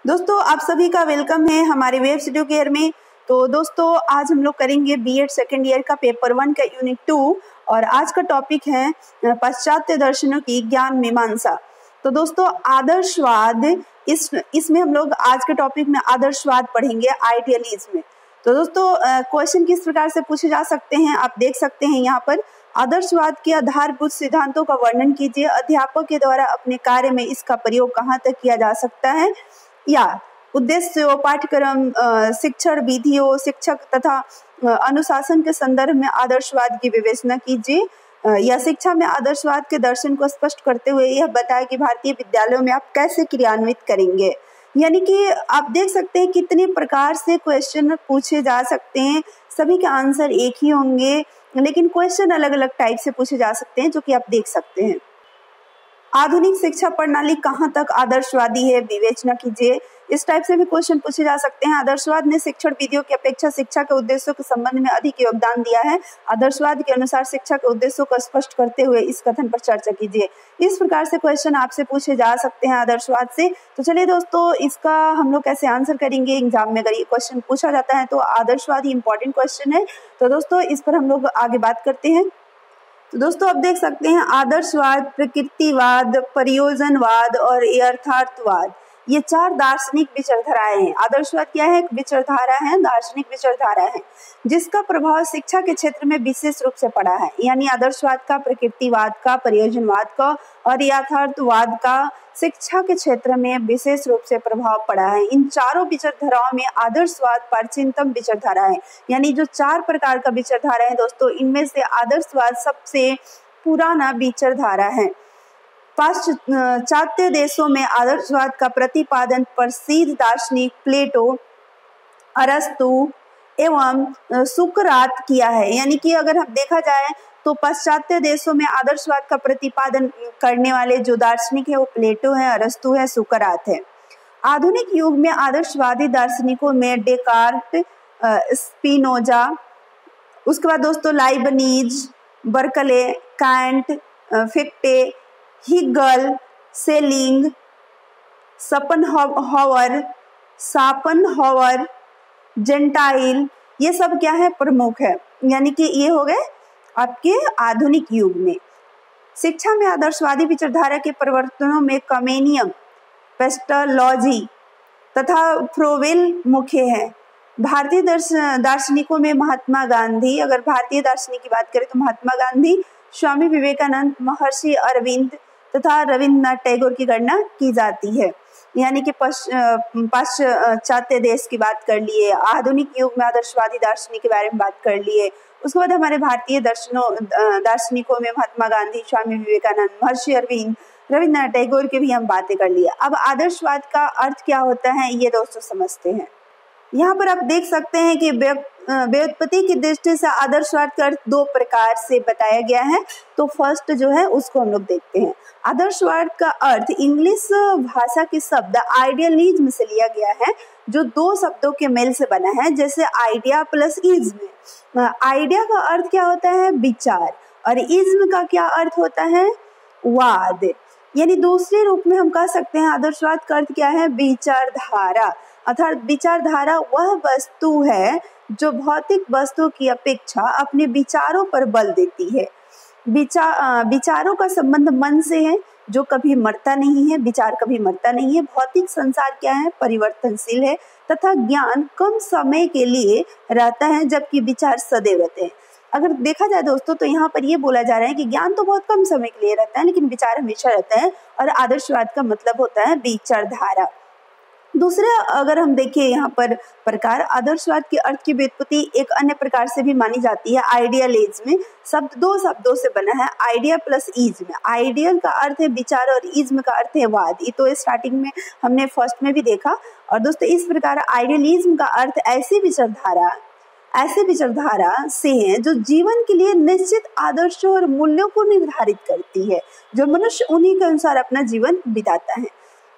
दोस्तों आप सभी का वेलकम है हमारे वेब स्टूडियो केयर में। तो दोस्तों आज हम लोग करेंगे बीएड सेकेंड ईयर का पेपर 1 का यूनिट 2 और आज का टॉपिक है पाश्चात्य दर्शनों की ज्ञान मीमांसा। तो दोस्तों आदर्शवाद, इसमें हम लोग आज के टॉपिक में आदर्शवाद पढ़ेंगे, आइडियलिज्म। तो दोस्तों क्वेश्चन किस प्रकार से पूछे जा सकते हैं आप देख सकते हैं यहाँ पर। आदर्शवाद के आधारभूत सिद्धांतों का वर्णन कीजिए। अध्यापक के द्वारा अपने कार्य में इसका प्रयोग कहाँ तक किया जा सकता है, या उद्देश्यों, पाठ्यक्रम, शिक्षण विधियों, शिक्षक तथा अनुशासन के संदर्भ में आदर्शवाद की विवेचना कीजिए। या शिक्षा में आदर्शवाद के दर्शन को स्पष्ट करते हुए यह बताया कि भारतीय विद्यालयों में आप कैसे क्रियान्वित करेंगे। यानी कि आप देख सकते हैं कितने प्रकार से क्वेश्चन पूछे जा सकते हैं, सभी के आंसर एक ही होंगे लेकिन क्वेश्चन अलग अलग टाइप से पूछे जा सकते हैं, जो कि आप देख सकते हैं। आधुनिक शिक्षा प्रणाली कहाँ तक आदर्शवादी है, विवेचना कीजिए। इस टाइप से भी क्वेश्चन पूछे जा सकते हैं। आदर्शवाद ने शिक्षण विधियों की अपेक्षा शिक्षा के उद्देश्यों के संबंध में अधिक योगदान दिया है। आदर्शवाद के अनुसार शिक्षा के उद्देश्यों को स्पष्ट करते हुए इस कथन पर चर्चा कीजिए। इस प्रकार से क्वेश्चन आपसे पूछे जा सकते हैं आदर्शवाद से। तो चलिए दोस्तों, इसका हम लोग कैसे आंसर करेंगे एग्जाम में अगर ये क्वेश्चन पूछा जाता है तो आदर्शवाद ही इंपॉर्टेंट क्वेश्चन है। तो दोस्तों इस पर हम लोग आगे बात करते हैं। तो दोस्तों आप देख सकते हैं आदर्शवाद, प्रकृतिवाद, प्रयोजनवाद और यथार्थवाद, ये 4 दार्शनिक विचारधाराएं हैं। आदर्शवाद क्या है? एक विचारधारा है, दार्शनिक विचारधारा है जिसका प्रभाव शिक्षा के क्षेत्र में विशेष रूप से पड़ा है। यानी आदर्शवाद का, प्रकृतिवाद का, प्रयोजनवाद का और यथार्थवाद का शिक्षा के क्षेत्र में विशेष रूप से प्रभाव पड़ा है। इन चारों विचारधाराओं में आदर्शवाद प्राचीनतम विचारधारा है। यानी जो 4 प्रकार का विचारधारा है दोस्तों, इनमें से आदर्शवाद सबसे पुराना विचारधारा है। पाश्चात्य देशों में आदर्शवाद का प्रतिपादन प्रसिद्ध दार्शनिक प्लेटो, अरस्तु एवं सुकरात किया है। यानी कि अगर हम देखा जाए तो पाश्चात्य देशों में आदर्शवाद का प्रतिपादन करने वाले जो दार्शनिक है वो प्लेटो है, अरस्तु है, सुकरात है। आधुनिक युग में आदर्शवादी दार्शनिकों में डेकार्ट, स्पिनोजा, उसके बाद दोस्तों Leibniz, Berkeley, can't, फिक्टे, Hegel, selling, शापनहावर, gentile, ये सब क्या है? प्रमुख है। यानी कि ये हो गए आपके आधुनिक युग में। शिक्षा में आदर्शवादी विचारधारा के परिवर्तनों में कमेनियम, पेस्टोलॉजी तथा फ्रोवेल मुख्य है। भारतीय दार्शनिकों में महात्मा गांधी, अगर भारतीय दार्शनिक की बात करें तो महात्मा गांधी, स्वामी विवेकानंद, महर्षि अरविंद तथा रविन्द्रनाथ टैगोर की गणना की जाती है। यानी कि पाश्चात्य देश की बात कर लिए, आधुनिक युग में आदर्शवादी दार्शनिक के बारे में बात कर लिए। उसके बाद हमारे भारतीय दार्शनिकों में महात्मा गांधी, स्वामी विवेकानंद, महर्षि अरविंद, रविन्द्रनाथ टैगोर की भी हम बातें कर लिए। अब आदर्शवाद का अर्थ क्या होता है ये दोस्तों समझते हैं। यहाँ पर आप देख सकते हैं कि व्युत्पत्ति की दृष्टि से आदर्शवाद का अर्थ 2 प्रकार से बताया गया है। तो फर्स्ट जो है उसको हम लोग देखते हैं। आदर्शवाद का अर्थ इंग्लिश भाषा के शब्द आइडियलिज्म से लिया गया है, जो 2 शब्दों के मेल से बना है, जैसे आइडिया प्लस इज्म। आइडिया का अर्थ क्या होता है? विचार, और इज्म का क्या अर्थ होता है? वाद। यानी दूसरे रूप में हम कह सकते हैं आदर्शवाद का अर्थ क्या है? विचारधारा। अर्थात विचारधारा वह वस्तु है जो भौतिक वस्तु की अपेक्षा अपने विचारों पर बल देती है। विचारों का संबंध मन से है जो कभी मरता नहीं है, विचार कभी मरता नहीं है। भौतिक संसार क्या है? परिवर्तनशील है तथा ज्ञान कम समय के लिए रहता है जबकि विचार सदैव रहते हैं। अगर देखा जाए दोस्तों तो यहाँ पर ये बोला जा रहा है कि ज्ञान तो बहुत कम समय के लिए रहता है लेकिन विचार हमेशा रहता है, और आदर्शवाद का मतलब होता है विचारधारा। दूसरा अगर हम देखिए यहाँ पर प्रकार, आदर्शवाद के अर्थ की व्युत्पत्ति एक अन्य प्रकार से भी मानी जाती है। आइडियलिज्म शब्द 2 शब्दों से बना है, आइडिया प्लस इज्म। आइडियल का अर्थ है विचार और इज्म का अर्थ है वाद। ये तो स्टार्टिंग में हमने फर्स्ट में भी देखा। और दोस्तों इस प्रकार आइडियलिज्म का अर्थ ऐसी विचारधारा से है जो जीवन के लिए निश्चित आदर्शों और मूल्यों को निर्धारित करती है, जो मनुष्य उन्हीं के अनुसार अपना जीवन बिताता है।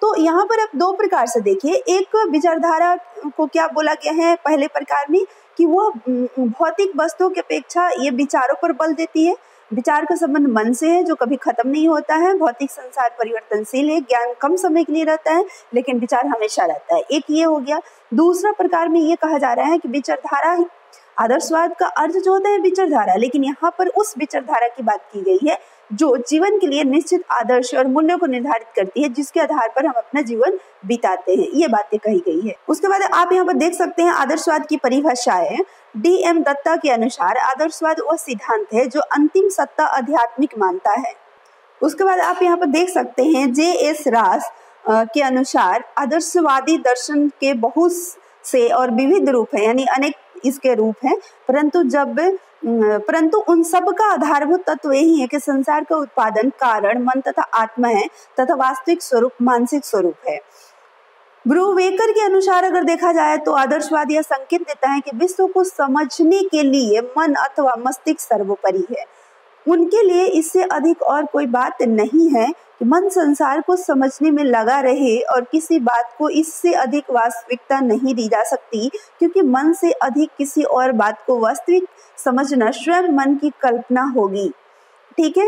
तो यहाँ पर आप 2 प्रकार से देखिए। एक विचारधारा को क्या बोला गया है पहले प्रकार में कि वो भौतिक वस्तुओं की अपेक्षा ये विचारों पर बल देती है, विचार का संबंध मन से है जो कभी खत्म नहीं होता है। भौतिक संसार परिवर्तनशील है, ज्ञान कम समय के लिए रहता है लेकिन विचार हमेशा रहता है। एक ये हो गया। दूसरा प्रकार में ये कहा जा रहा है कि विचारधारा, आदर्शवाद का अर्थ जो होता है विचारधारा, लेकिन यहाँ पर उस विचारधारा की बात की गई है जो जीवन के लिए निश्चित आदर्श और मूल्यों को निर्धारित करती है, जिसके आधार पर हम अपना जीवन बिताते हैं। ये बातें कही गई है। उसके बाद आप यहाँ पर देख सकते हैं आदर्शवाद की परिभाषाएं। D.M. दत्ता के अनुसार आदर्शवाद वह सिद्धांत है जो अंतिम सत्ता आध्यात्मिक मानता है। उसके बाद आप यहाँ पर देख सकते हैं J.S. रास के अनुसार आदर्शवादी दर्शन के बहुत से और विविध रूप है, यानी अनेक इसके रूप हैं, परंतु उन सब का आधारभूत तत्व यही है कि संसार का उत्पादन कारण मन तथा आत्मा है तथा वास्तविक स्वरूप मानसिक स्वरूप है। ब्रूवेकर के अनुसार अगर देखा जाए तो आदर्शवाद यह संकेत देता है कि विश्व को समझने के लिए मन अथवा मस्तिष्क सर्वोपरि है। उनके लिए इससे अधिक और कोई बात नहीं है कि मन संसार को समझने में लगा रहे, और किसी बात को इससे अधिक वास्तविकता नहीं दी जा सकती, क्योंकि मन से अधिक किसी और बात को वास्तविक समझना स्वयं मन की कल्पना होगी। ठीक है।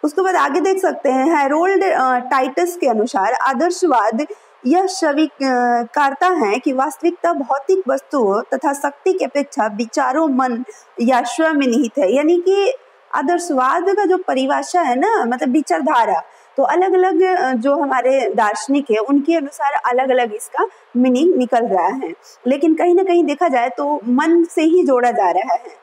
उसके बाद आगे देख सकते हैं हैरोल्ड टाइटस के अनुसार आदर्शवाद यह स्वीकारता है कि वास्तविकता भौतिक वस्तुओं तथा शक्ति की अपेक्षा विचारों, मन या स्वयं में निहित है। यानी कि आदर्शवाद का जो परिभाषा है ना, मतलब विचारधारा, तो अलग अलग जो हमारे दार्शनिक है उनके अनुसार अलग अलग इसका मीनिंग निकल रहा है, लेकिन कहीं ना कहीं देखा जाए तो मन से ही जोड़ा जा रहा है।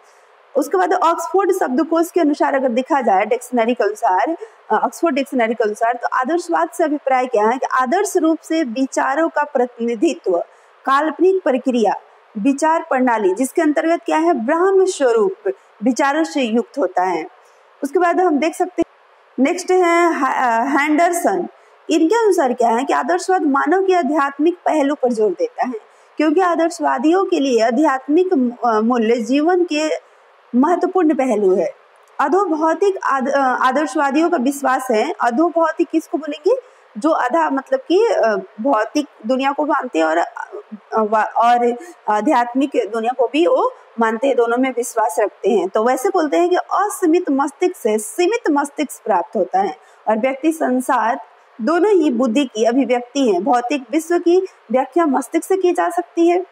उसके बाद ऑक्सफोर्ड शब्दकोश के अनुसार अगर देखा जाए, डिक्शनरी के अनुसार, ऑक्सफोर्ड डिक्शनरी के अनुसार, तो आदर्शवाद से अभिप्राय क्या है कि आदर्श रूप से विचारों का प्रतिनिधित्व, काल्पनिक प्रक्रिया, विचार प्रणाली जिसके अंतर्गत क्या है, ब्रह्म स्वरूप विचारों से युक्त होता है। उसके बाद हम देख सकते हैं नेक्स्ट है हैंडरसन। इनके अनुसार क्या है कि आदर्शवाद मानव के आध्यात्मिक पहलू पर जोर देता है, क्योंकि आदर्शवादियों के लिए आध्यात्मिक मूल्य जीवन के महत्वपूर्ण पहलू है। अधोभौतिक आदर्शवादियों का विश्वास है, अधोभौतिक किसको बोलेंगे, जो आधा मतलब कि भौतिक दुनिया को मानते हैं और आध्यात्मिक दुनिया को भी वो मानते हैं, दोनों में विश्वास रखते हैं। तो वैसे बोलते हैं कि असीमित मस्तिष्क से सीमित मस्तिष्क प्राप्त होता है, और व्यक्ति संसार दोनों ही बुद्धि की अभिव्यक्ति है। भौतिक विश्व की व्याख्या मस्तिष्क से की जा सकती है।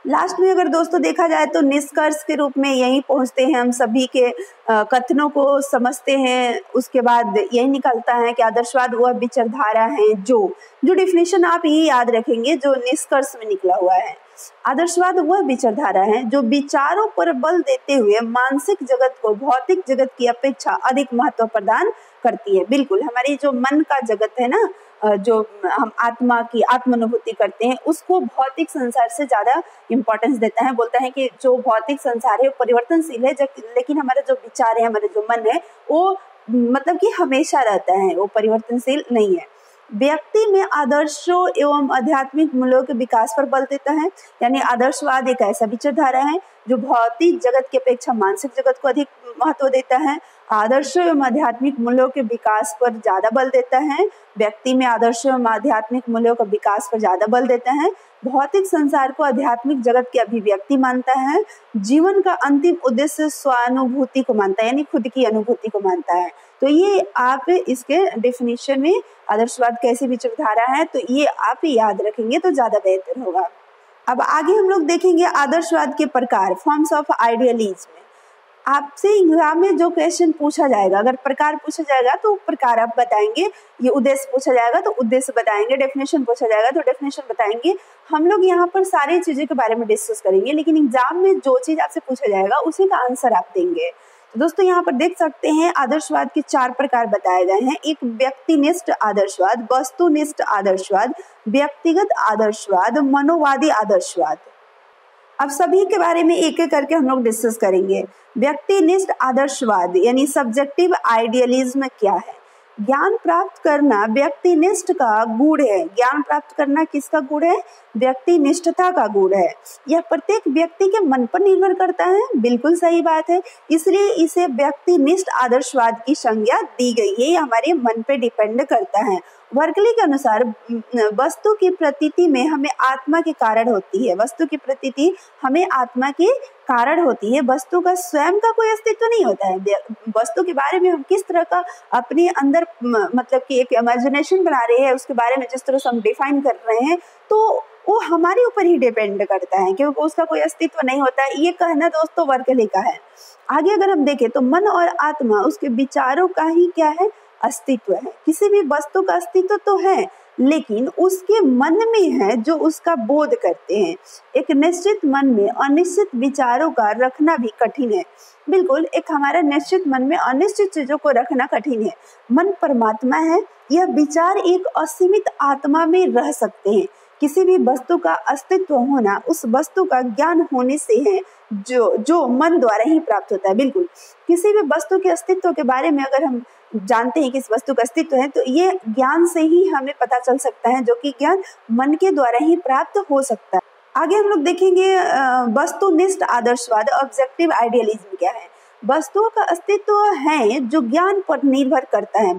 लास्ट में अगर दोस्तों देखा जाए तो निष्कर्ष के रूप में यही पहुंचते हैं, हम सभी के कथनों को समझते हैं, उसके बाद यही निकलता है कि आदर्शवाद वह विचारधारा है जो डेफिनेशन आप यही याद रखेंगे जो निष्कर्ष में निकला हुआ है। आदर्शवाद वह विचारधारा है जो विचारों पर बल देते हुए मानसिक जगत को भौतिक जगत की अपेक्षा अधिक महत्व प्रदान करती है। बिल्कुल, हमारी जो मन का जगत है ना, जो हम आत्मा की आत्मानुभूति करते हैं, उसको भौतिक संसार से ज्यादा इम्पोर्टेंस देता है। बोलता है कि जो भौतिक संसार है वो परिवर्तनशील है, लेकिन हमारा जो विचार है, हमारा जो मन है, वो मतलब कि हमेशा रहता है, वो परिवर्तनशील नहीं है। व्यक्ति में आदर्शों एवं आध्यात्मिक मूल्यों के विकास पर बल देता है। यानी आदर्शवाद एक ऐसा विचारधारा है जो भौतिक जगत की अपेक्षा मानसिक जगत को अधिक महत्व देता है। आदर्शों एवं आध्यात्मिक मूल्यों के विकास पर ज्यादा बल देता है। व्यक्ति में आदर्शों एवं आध्यात्मिक मूल्यों का विकास पर ज्यादा बल देता है। भौतिक संसार को आध्यात्मिक जगत की अभिव्यक्ति मानता है। जीवन का अंतिम उद्देश्य स्वानुभूति को मानता है, यानी खुद की अनुभूति को मानता है। तो ये आप इसके डेफिनेशन में आदर्शवाद कैसी विचारधारा है, तो ये आप याद रखेंगे तो ज्यादा बेहतर होगा। अब आगे हम लोग देखेंगे आदर्शवाद के प्रकार, फॉर्म्स ऑफ आइडियलिज्म। आपसे एग्जाम में जो क्वेश्चन पूछा जाएगा, अगर प्रकार पूछा जाएगा तो प्रकार आप बताएंगे, ये उद्देश्य पूछा जाएगा तो उद्देश्य बताएंगे, डेफिनेशन पूछा जाएगा तो डेफिनेशन बताएंगे। हम लोग यहाँ पर सारी चीजें के बारे में डिस्कस करेंगे, लेकिन एग्जाम में जो चीज आपसे पूछा जाएगा उसी का आंसर आप देंगे। तो दोस्तों यहाँ पर देख सकते हैं आदर्शवाद के 4 प्रकार बताए गए हैं। एक व्यक्तिनिष्ठ आदर्शवाद, वस्तुनिष्ठ आदर्शवाद, व्यक्तिगत आदर्शवाद, मनोवादी आदर्शवाद। अब सभी के बारे में एक एक करके हम लोग डिस्कस करेंगे। व्यक्तिनिष्ठ आदर्शवाद यानी सब्जेक्टिव आइडियलिज्म क्या है? ज्ञान प्राप्त करना व्यक्तिनिष्ठ का गुण है। ज्ञान प्राप्त करना किसका गुण है? व्यक्तिनिष्ठता का गुण है। यह प्रत्येक व्यक्ति के मन पर निर्भर करता है। बिल्कुल सही बात है, इसलिए इसे व्यक्तिनिष्ठ आदर्शवाद की संज्ञा दी गई है। ये हमारे मन पे डिपेंड करता है। वर्कली के अनुसार वस्तु की प्रतीति में हमें आत्मा के कारण होती है। वस्तु की प्रतीति हमें आत्मा के कारण होती है, वस्तु का स्वयं का कोई अस्तित्व नहीं होता है। वस्तु के बारे में हम किस तरह का अपने अंदर मतलब कि एक इमेजिनेशन बना रहे हैं, उसके बारे में जिस तरह से हम डिफाइन कर रहे हैं, तो वो हमारे ऊपर ही डिपेंड करता है, क्योंकि उसका कोई अस्तित्व नहीं होता है। ये कहना दोस्तों वर्कली का है। आगे अगर हम देखें तो मन और आत्मा उसके विचारों का ही क्या है, अस्तित्व है। किसी भी वस्तु का अस्तित्व तो है, लेकिन उसके मन में है जो उसका बोध करते हैं। एक निश्चित मन में अनिश्चित विचारों का रखना भी कठिन है। बिल्कुल, एक हमारा निश्चित मन में अनिश्चित चीजों को रखना कठिन है। मन परमात्मा है, यह विचार एक असीमित आत्मा में रह सकते हैं। किसी भी वस्तु का अस्तित्व होना उस वस्तु का ज्ञान होने से है, जो मन द्वारा ही प्राप्त होता है। बिल्कुल, किसी भी वस्तु के अस्तित्व के बारे में अगर हम जानते हैं कि इस वस्तु का अस्तित्व है, तो ये ज्ञान से ही हमें पता चल सकता है, जो कि ज्ञान मन के द्वारा ही प्राप्त हो सकता है। आगे हम लोग देखेंगे वस्तुनिष्ठ आदर्शवाद, ऑब्जेक्टिव आइडियलिज्म क्या है। वस्तुओं का अस्तित्व है जो ज्ञान पर निर्भर करता है।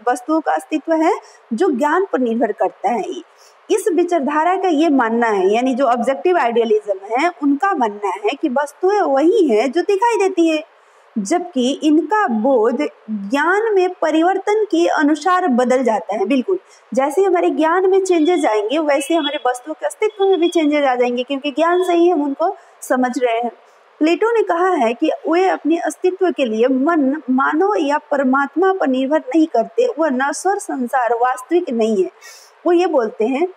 वस्तुओं का अस्तित्व है जो ज्ञान पर निर्भर करता है। इस विचारधारा का ये मानना है, यानी जो ऑब्जेक्टिव आइडियलिज्म है उनका मानना है कि वस्तुएं वही है जो दिखाई देती है, जबकि इनका बोध ज्ञान में परिवर्तन के अनुसार बदल जाता है। बिल्कुल, जैसे हमारे ज्ञान में चेंजेस आएंगे वैसे हमारे वस्तुओं के अस्तित्व में भी चेंजेस आ जाएंगे, क्योंकि ज्ञान से ही हम उनको समझ रहे हैं। प्लेटो ने कहा है कि वे अपने अस्तित्व के लिए मन, मानव या परमात्मा पर निर्भर नहीं करते। वह नश्वर संसार वास्तविक नहीं है। वो ये बोलते हैं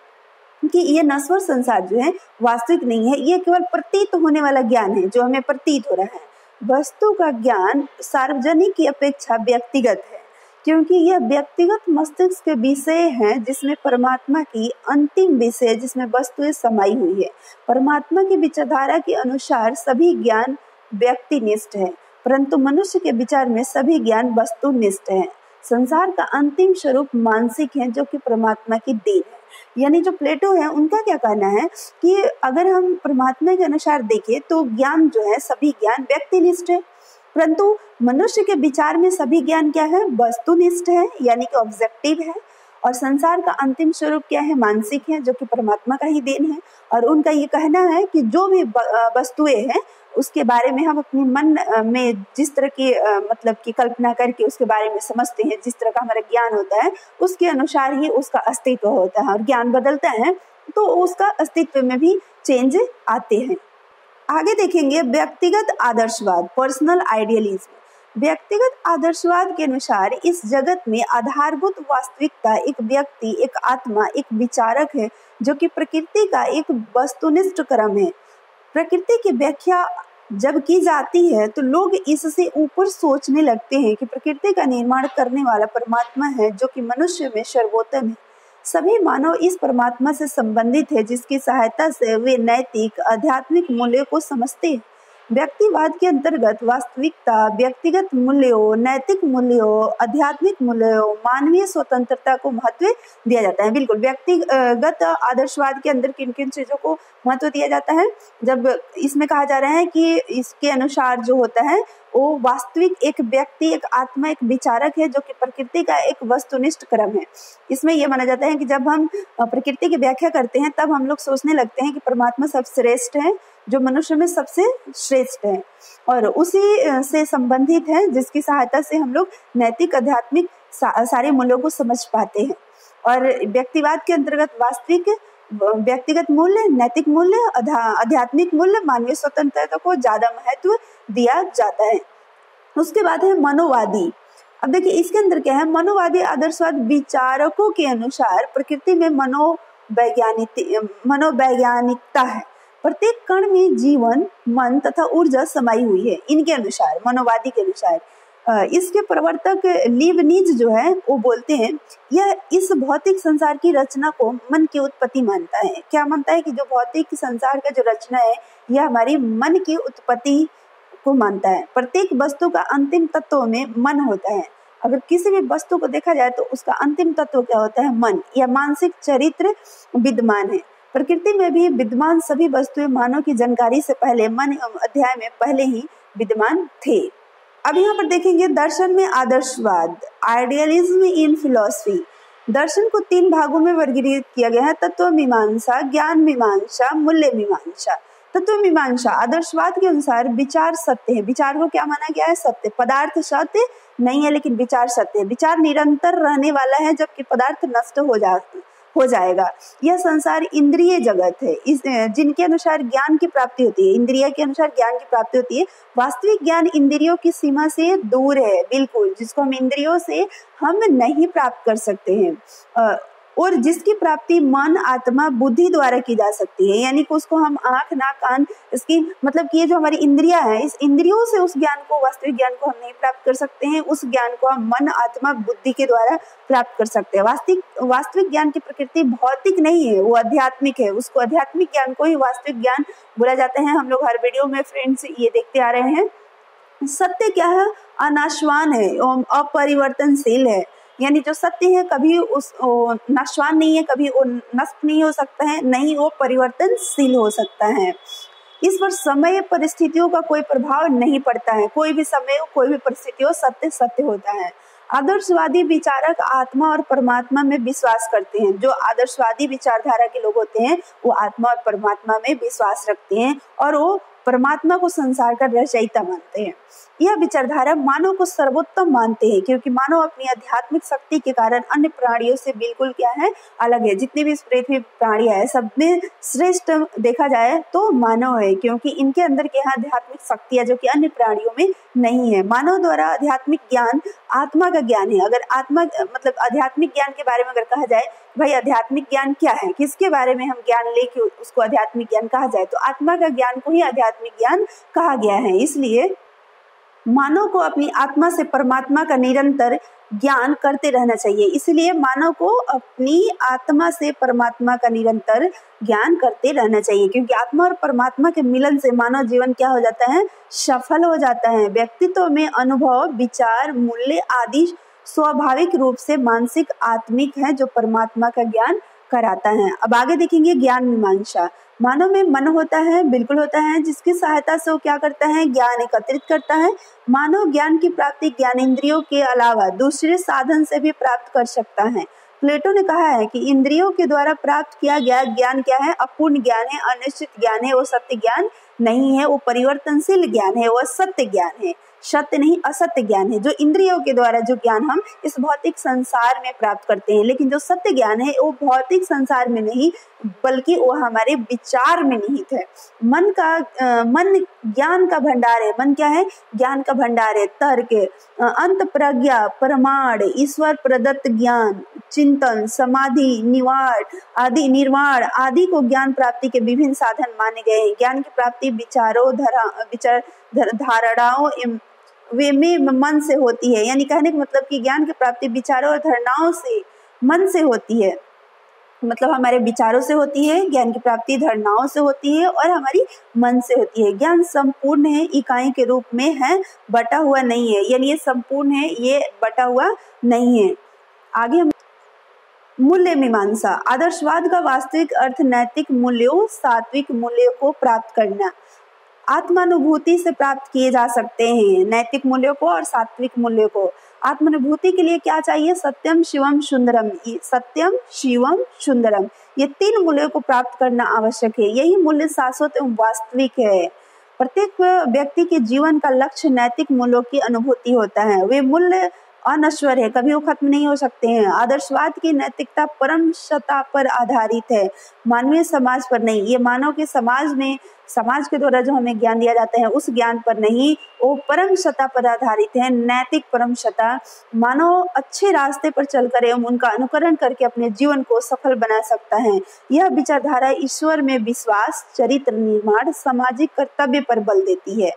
कि ये नश्वर संसार जो है वास्तविक नहीं है, ये केवल प्रतीत होने वाला ज्ञान है जो हमें प्रतीत हो रहा है। वस्तु का ज्ञान सार्वजनिक की अपेक्षा व्यक्तिगत है, क्योंकि यह व्यक्तिगत मस्तिष्क के विषय है जिसमें परमात्मा की अंतिम विषय, जिसमें वस्तुएं समाई हुई है। परमात्मा की विचारधारा के अनुसार सभी ज्ञान व्यक्तिनिष्ठ है, परंतु मनुष्य के विचार में सभी ज्ञान वस्तुनिष्ठ है। संसार का अंतिम स्वरूप मानसिक है, जो कि परमात्मा की देन है। यानी जो प्लेटो है उनका क्या कहना है कि अगर हम परमात्मा के अनुसार देखें तो ज्ञान जो है, सभी ज्ञान व्यक्तिनिष्ठ है, परंतु मनुष्य के विचार में सभी ज्ञान क्या है, वस्तुनिष्ठ है, यानी कि ऑब्जेक्टिव है। और संसार का अंतिम स्वरूप क्या है, मानसिक है, जो कि परमात्मा का ही देन है। और उनका ये कहना है कि जो भी वस्तुएं हैं उसके बारे में हम अपने मन में जिस तरह की मतलब की कल्पना करके उसके बारे में समझते हैं, जिस तरह का हमारा ज्ञान होता है उसके अनुसार ही उसका अस्तित्व होता है। और ज्ञान बदलता है तो उसका अस्तित्व में भी चेंज आते हैं। आगे देखेंगे व्यक्तिगत आदर्शवाद, पर्सनल आइडियलिज्म। व्यक्तिगत आदर्शवाद के अनुसार इस जगत में आधारभूत वास्तविकता एक व्यक्ति, एक आत्मा, एक विचारक है, जो कि प्रकृति का एक वस्तुनिष्ठ क्रम है। प्रकृति की व्याख्या जब की जाती है तो लोग इससे ऊपर सोचने लगते हैं कि प्रकृति का निर्माण करने वाला परमात्मा है, जो कि मनुष्य में सर्वोत्तम है। सभी मानव इस परमात्मा से संबंधित है, जिसकी सहायता से वे नैतिक आध्यात्मिक मूल्यों को समझते हैं। व्यक्तिवाद के अंतर्गत वास्तविकता, व्यक्तिगत मूल्यों, नैतिक मूल्यों, आध्यात्मिक मूल्यों, मानवीय स्वतंत्रता को महत्व दिया जाता है। बिल्कुल, व्यक्तिगत आदर्शवाद के अंदर किन किन चीजों को महत्व दिया जाता है, जब इसमें कहा जा रहा है कि इसके अनुसार जो होता है वो वास्तविक एक व्यक्ति, एक आत्मा, एक विचारक है, जो कि प्रकृति का एक वस्तुनिष्ठ क्रम है। इसमें यह माना जाता है कि जब हम प्रकृति की व्याख्या करते हैं तब हम लोग सोचने लगते हैं कि परमात्मा सर्वश्रेष्ठ है, जो मनुष्य में सबसे श्रेष्ठ है और उसी से संबंधित है, जिसकी सहायता से हम लोग नैतिक आध्यात्मिक सारे मूल्यों को समझ पाते हैं। और व्यक्तिवाद के अंतर्गत वास्तविक व्यक्तिगत मूल्य, नैतिक मूल्य, आध्यात्मिक मूल्य, मानवीय स्वतंत्रता को ज्यादा महत्व दिया जाता है। उसके बाद है मनोवादी। अब देखिए इसके अंदर क्या है, मनोवादी आदर्शवाद विचारकों के अनुसार प्रकृति में मनोवैज्ञानिकता है। प्रत्येक कण में जीवन, मन तथा ऊर्जा समाई हुई है। इनके अनुसार, मनोवादी के अनुसार, इसके प्रवर्तक लीबनिज जो है वो बोलते हैं यह इस भौतिक संसार की रचना को मन की उत्पत्ति मानता है। क्या मानता है कि जो भौतिक संसार का जो रचना है यह हमारी मन की उत्पत्ति को मानता है। प्रत्येक वस्तु का अंतिम तत्व में मन होता है। अगर किसी भी वस्तु को देखा जाए तो उसका अंतिम तत्व क्या होता है, मन या मानसिक चरित्र विद्यमान है। प्रकृति में भी विद्यमान सभी वस्तुएं मानव की जानकारी से पहले मन अध्याय में पहले ही विद्यमान थे। अब यहाँ पर देखेंगे दर्शन में आदर्शवाद, आइडियलिज्म इन फिलॉसफी। दर्शन को 3 भागों में वर्गीकृत किया गया है, तत्व मीमांसा, ज्ञान मीमांसा, मूल्य मीमांसा। तत्व मीमांसा आदर्शवाद के अनुसार विचार सत्य है। विचार को क्या माना गया है? सत्य। पदार्थ सत्य नहीं है लेकिन विचार सत्य है। विचार निरंतर रहने वाला है जबकि पदार्थ नष्ट हो जाएगा। यह संसार इंद्रिय जगत है, जिनके अनुसार ज्ञान की प्राप्ति होती है। इंद्रिय के अनुसार ज्ञान की प्राप्ति होती है। वास्तविक ज्ञान इंद्रियों की सीमा से दूर है, बिल्कुल, जिसको हम इंद्रियों से हम नहीं प्राप्त कर सकते हैं, और जिसकी प्राप्ति मन, आत्मा, बुद्धि द्वारा की जा सकती है। यानी कि उसको हम आंख, नाक, कान, इसकी मतलब कि ये जो हमारी इंद्रियां हैं, इस इंद्रियों से उस ज्ञान को, वास्तविक ज्ञान को हम नहीं प्राप्त कर सकते हैं। उस ज्ञान को हम मन, आत्मा, बुद्धि के द्वारा प्राप्त कर सकते हैं। वास्तविक ज्ञान की प्रकृति भौतिक नहीं है, वो आध्यात्मिक है। उसको आध्यात्मिक ज्ञान को ही वास्तविक ज्ञान बोला जाता है। हम लोग हर वीडियो में फ्रेंड्स ये देखते आ रहे हैं। सत्य क्या है? अनाश्वान है, अपरिवर्तनशील है। यानी जो सत्य है कभी नाशवान नहीं है, कभी वो नष्ट नहीं हो सकता है, नहीं वो परिवर्तनशील हो सकता है। इस पर समय परिस्थितियों का कोई प्रभाव नहीं पड़ता है। कोई भी समय, कोई भी परिस्थिति हो, सत्य सत्य होता है। आदर्शवादी विचारक आत्मा और परमात्मा में विश्वास करते हैं। जो आदर्शवादी विचारधारा के लोग होते हैं वो आत्मा और परमात्मा में विश्वास रखते हैं और वो परमात्मा को संसार का रचयिता मानते हैं। यह विचारधारा मानव को सर्वोत्तम मानते हैं क्योंकि मानव अपनी आध्यात्मिक शक्ति के कारण अन्य प्राणियों से बिल्कुल क्या है? अलग है। जितने भी इस पृथ्वी पर प्राणी है सब में श्रेष्ठ देखा जाए तो मानव है, क्योंकि इनके अंदर के यहाँ आध्यात्मिक शक्ति है जो कि अन्य प्राणियों में नहीं है। मानव द्वारा आध्यात्मिक ज्ञान आत्मा का ज्ञान है। अगर आत्मा मतलब आध्यात्मिक ज्ञान के बारे में अगर कहा जाए, भाई आध्यात्मिक ज्ञान क्या है, किसके बारे में हम ज्ञान लेके उसको आध्यात्मिक ज्ञान कहा जाए, तो आत्मा का ज्ञान को ही आध्यात्मिक ज्ञान कहा गया है। इसलिए मानव को अपनी आत्मा से परमात्मा का निरंतर ज्ञान करते रहना चाहिए। इसलिए मानव को अपनी आत्मा से परमात्मा का निरंतर ज्ञान करते रहना चाहिए, क्योंकि आत्मा और परमात्मा के मिलन से मानव जीवन क्या हो जाता है? सफल हो जाता है। व्यक्तित्व में अनुभव, विचार, मूल्य आदि स्वाभाविक रूप से मानसिक आत्मिक है जो परमात्मा का ज्ञान कराता है। अब आगे देखेंगे ज्ञान मीमांसा। मानव में मन होता है, बिल्कुल होता है, जिसकी सहायता से वो क्या करता है? ज्ञान एकत्रित करता है। मानव ज्ञान की प्राप्ति ज्ञानेंद्रियों के अलावा दूसरे साधन से भी प्राप्त कर सकता है। प्लेटो ने कहा है कि इंद्रियों के द्वारा प्राप्त किया गया ज्ञान क्या है? अपूर्ण ज्ञान है, अनिश्चित ज्ञान है, वो सत्य ज्ञान नहीं है, वो परिवर्तनशील ज्ञान है, वो सत्य ज्ञान है। सत्य नहीं, असत्य ज्ञान है। जो इंद्रियों के द्वारा जो ज्ञान हम इस भौतिक संसार में प्राप्त करते हैं, लेकिन जो सत्य ज्ञान है वो भौतिक संसार में नहीं बल्कि वो हमारे विचार में निहित है। मन ज्ञान का भंडार है। मन क्या है? ज्ञान का भंडार है। तर्क, अंत प्रज्ञा, प्रमाण, ईश्वर प्रदत्त ज्ञान, चिंतन, समाधि, निर्वाण आदि को ज्ञान प्राप्ति के विभिन्न साधन माने गए हैं। ज्ञान की प्राप्ति विचारों, धारणाओं वे में मन से होती है। यानी कहने का मतलब कि ज्ञान की प्राप्ति विचारों और धारणाओं से, मन से होती है। मतलब हमारे विचारों से होती है ज्ञान की प्राप्ति, धारणाओं से होती है और हमारी मन से होती है। ज्ञान संपूर्ण है, इकाई के रूप में है, बटा हुआ नहीं है। यानी ये संपूर्ण है, ये बटा हुआ नहीं है। आगे हम मूल्य मीमांसा। आदर्शवाद का वास्तविक अर्थ नैतिक मूल्यों, सात्विक मूल्यों को प्राप्त करना। आत्मानुभूति से प्राप्त किए जा सकते हैं नैतिक मूल्यों को और सात्विक मूल्यों को। आत्मानुभूति के लिए क्या चाहिए? सत्यम, शिवम, सुंदरम। सत्यम, शिवम, सुंदरम, ये 3 मूल्यों को प्राप्त करना आवश्यक है। यही मूल्य शाश्वत एवं वास्तविक है। प्रत्येक व्यक्ति के जीवन का लक्ष्य नैतिक मूल्यों की अनुभूति होता है। वे मूल्य अनश्वर है, कभी वो खत्म नहीं हो सकते हैं। आदर्शवाद की नैतिकता परम सत्ता पर आधारित है, मानवीय समाज पर नहीं। ये मानव के समाज के द्वारा जो हमें ज्ञान दिया जाता है उस ज्ञान पर नहीं, वो परम सत्ता पर आधारित है। नैतिक परम सत्ता मानव अच्छे रास्ते पर चलकर एवं उनका अनुकरण करके अपने जीवन को सफल बना सकता है। यह विचारधारा ईश्वर में विश्वास, चरित्र निर्माण, सामाजिक कर्तव्य पर बल देती है।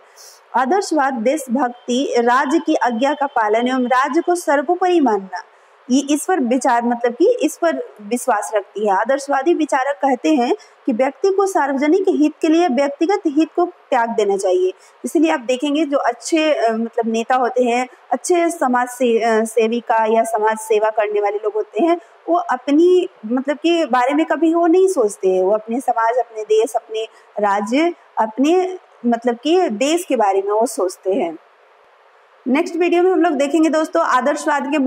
आदर्शवाद देशभक्ति, राज्य की आज्ञा का पालन एवं राज्य को सर्वोपरि मानना, ये इस पर विचार मतलब कि इस पर विश्वास रखती है। आदर्शवादी विचारक कहते हैं कि व्यक्ति को सार्वजनिक हित के लिए व्यक्तिगत हित को त्याग देना चाहिए। इसलिए आप देखेंगे जो अच्छे मतलब नेता होते हैं, अच्छे समाज सेविका या समाज सेवा करने वाले लोग होते हैं, वो अपनी मतलब के बारे में कभी वो नहीं सोचते। वो अपने समाज, अपने देश, अपने राज्य, अपने मतलब कि देश के बारे में वो सोचते हैं। नेक्स्ट वीडियो में हम लोग देखेंगे दोस्तों आदर्शवाद के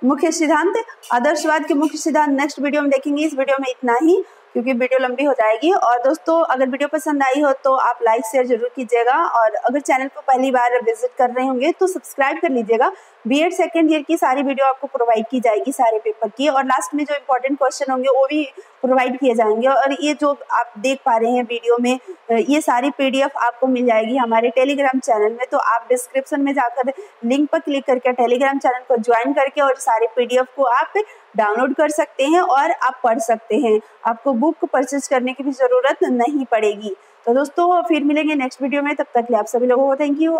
मुख्य सिद्धांत। आदर्शवाद के मुख्य सिद्धांत नेक्स्ट वीडियो में देखेंगे। इस वीडियो में इतना ही। क्योंकि वीडियो लंबी हो जाएगी। और दोस्तों अगर वीडियो पसंद आई हो तो आप लाइक शेयर जरूर कीजिएगा, और अगर चैनल को पहली बार विजिट कर रहे होंगे तो सब्सक्राइब कर लीजिएगा। बीएड सेकेंड ईयर की सारी वीडियो आपको प्रोवाइड की जाएगी सारे पेपर की, और लास्ट में जो इम्पोर्टेंट क्वेश्चन होंगे वो भी प्रोवाइड किए जाएंगे। और ये जो आप देख पा रहे हैं वीडियो में, ये सारी PDF आपको मिल जाएगी हमारे टेलीग्राम चैनल में। तो आप डिस्क्रिप्शन में जाकर लिंक पर क्लिक करके टेलीग्राम चैनल को ज्वाइन करके और सारे PDF को आप डाउनलोड कर सकते हैं और आप पढ़ सकते हैं। आपको बुक परचेज करने की भी जरूरत नहीं पड़ेगी। तो दोस्तों फिर मिलेंगे नेक्स्ट वीडियो में, तब तक के लिए आप सभी लोगों को थैंक यू।